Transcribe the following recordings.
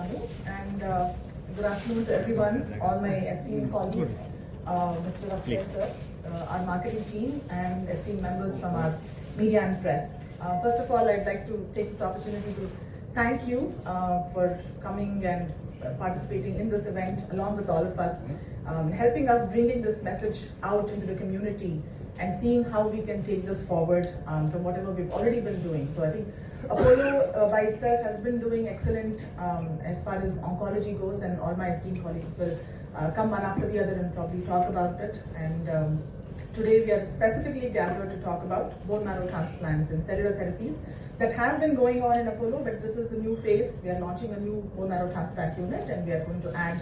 Manu, and good afternoon to everyone, all my esteemed colleagues, Mr. Akshay sir, our marketing team, and esteemed members from our media and press. First of all, I'd like to take this opportunity to thank you for coming and participating in this event along with all of us, helping us bringing this message out into the community and seeing how we can take this forward from whatever we've already been doing. So I think Apollo by itself has been doing excellent as far as oncology goes, and all my esteemed colleagues will come one after the other and probably talk about it. And today we are specifically gathered to talk about bone marrow transplants and cellular therapies that have been going on in Apollo, but this is a new phase. We are launching a new bone marrow transplant unit, and we are going to add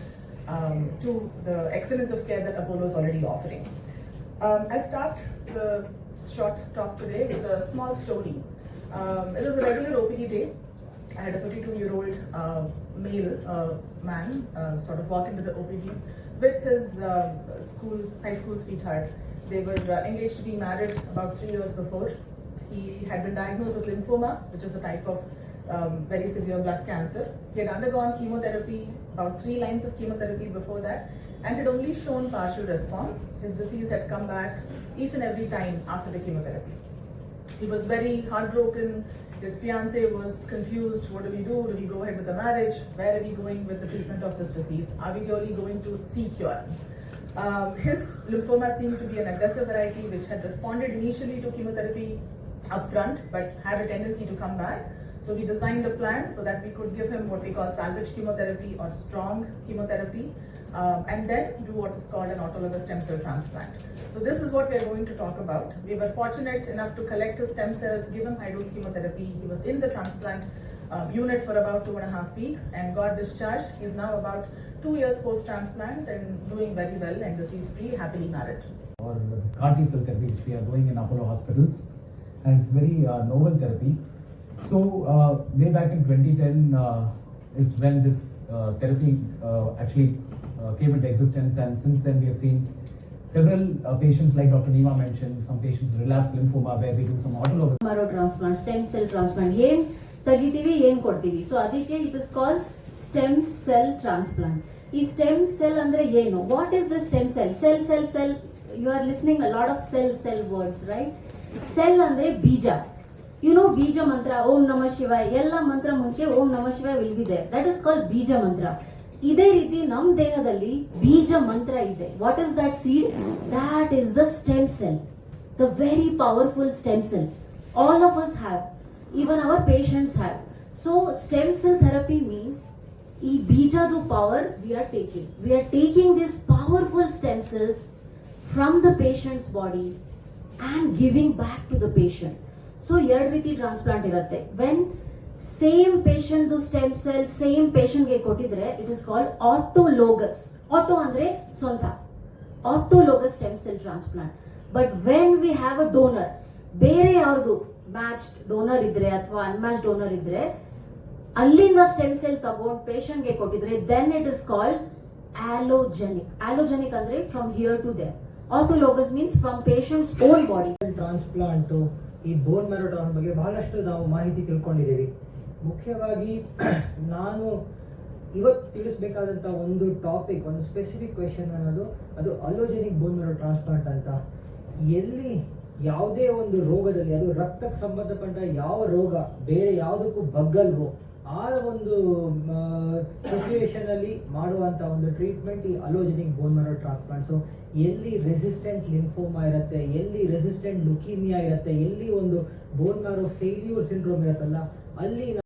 to the excellence of care that Apollo is already offering. I'll start the short talk today with a small story. It was a regular OPD day. I had a 32-year-old male man sort of walk into the OPD with his high school sweetheart. They were engaged to be married about 3 years before. He had been diagnosed with lymphoma, which is a type of very severe blood cancer. He had undergone chemotherapy, about 3 lines of chemotherapy before that, and had only shown partial response. His disease had come back each and every time after the chemotherapy. He was very heartbroken. His fiancée was confused. What do we do? Do we go ahead with the marriage? Where are we going with the treatment of this disease? Are we really going to see cure? His lymphoma seemed to be an aggressive variety which had responded initially to chemotherapy upfront but had a tendency to come back. So we designed a plan so that we could give him what we call salvage chemotherapy or strong chemotherapy, and then do what is called an autologous stem cell transplant. So this is what we are going to talk about. We were fortunate enough to collect his stem cells, give him high-dose chemotherapy. He was in the transplant unit for about 2.5 weeks and got discharged. He is now about 2 years post-transplant and doing very well and disease-free, happily married. Or this CAR T cell therapy which we are doing in Apollo hospitals, and it's very novel therapy. So way back in 2010 is when this therapy actually came into existence, and since then we have seen several patients, like Dr. Neema mentioned, some patients relapse lymphoma where we do some autologous marrow transplant, stem cell transplant. Yen tagitivi yen kodtivi. So adike it is called stem cell transplant. Ee stem cell andre yeno? What is the stem cell? Cell. You are listening a lot of cell words, right? Cell andre bija. You know bija mantra, Om Namah Shivaya. Ella mantra munche Om Namah Shivaya will be there. That is called bija mantra. ಇದೇ ರೀತಿ ನಮ್ಮ ದೇಹದಲ್ಲಿ ಬೀಜ ಮಂತ್ರ ಇದೆ. What is that seed? That is the stem cell, the very powerful stem cell. All of us have, even our patients have. So stem cell therapy means ಈ ಬೀಜದ power we are taking this powerful stem cells from the patient's body and giving back to the patient. So ಎರಡು ರೀತಿ transplant ಇರುತ್ತೆ. When same patient stem cell same patient ಗೆ ಕೊಟ್ಟಿದ್ರೆ it is called autologous. Auto ಅಂದ್ರೆ ಸ್ವಂತ, autologous stem cell transplant. But when we have a donor, ಬೇರೆ ಯಾರ್ದು matched donor ಇದ್ರೆ ಅಥವಾ ಅನ್ಮ್ಯಾಚ್ ಡೋನರ್ ಇದ್ರೆ ಅಲ್ಲಿಂದ ಸ್ಟೆಮ್ ಸೆಲ್ ತಗೊಂಡು ಪೇಷಂಟ್ ಗೆ ಕೊಟ್ಟಿದ್ರೆ then it is called allogenic. Allogenic ಅಂದ್ರೆ from here to there. Autologous means from patient's own body. Transplant, ಈ ಬೋನ್ ಮ್ಯಾರೋ ಟ್ರಾನ್ಸ್ಪ್ಲಾಂಟ್ ಬಗ್ಗೆ ಬಹಳಷ್ಟು ನಾವು ಮಾಹಿತಿ ತಿಳ್ಕೊಂಡಿದ್ದೀವಿ. ಮುಖ್ಯವಾಗಿ ನಾನು ಇವತ್ತು ತಿಳಿಸ್ಬೇಕಾದಂಥ ಒಂದು ಟಾಪಿಕ್, ಒಂದು ಸ್ಪೆಸಿಫಿಕ್ ಕ್ವೆಶನ್ ಅನ್ನೋದು ಅದು ಅಲೋಜೆನಿಕ್ ಬೋನ್ ಮ್ಯಾರೋ ಟ್ರಾನ್ಸ್ಪ್ಲಾಂಟ್ ಅಂತ. ಎಲ್ಲಿ ಯಾವುದೇ ಒಂದು ರೋಗದಲ್ಲಿ, ಅದು ರಕ್ತಕ್ಕೆ ಸಂಬಂಧಪಟ್ಟ ಯಾವ ರೋಗ ಬೇರೆ ಯಾವುದಕ್ಕೂ ಬಗ್ಗಲ್ವೋ ಆ ಒಂದು ಸಿಚುವೇಶನ್ ಅಲ್ಲಿ ಮಾಡುವಂತ ಒಂದು ಟ್ರೀಟ್ಮೆಂಟ್ ಈ allogeneic bone marrow transplant. So ಎಲ್ಲಿ ರೆಸಿಸ್ಟೆಂಟ್ ಲಿಂಫೋಮಾ ಇರುತ್ತೆ, ಎಲ್ಲಿ ರೆಸಿಸ್ಟೆಂಟ್ ಲುಕೀಮಿಯಾ ಇರುತ್ತೆ, ಎಲ್ಲಿ ಒಂದು ಬೋನ್ ಮ್ಯಾರೋ ಫೇಲ್ಯೂರ್ ಸಿಂಡ್ರೋಮ್ ಇರುತ್ತಲ್ಲ, ಅಲ್ಲಿ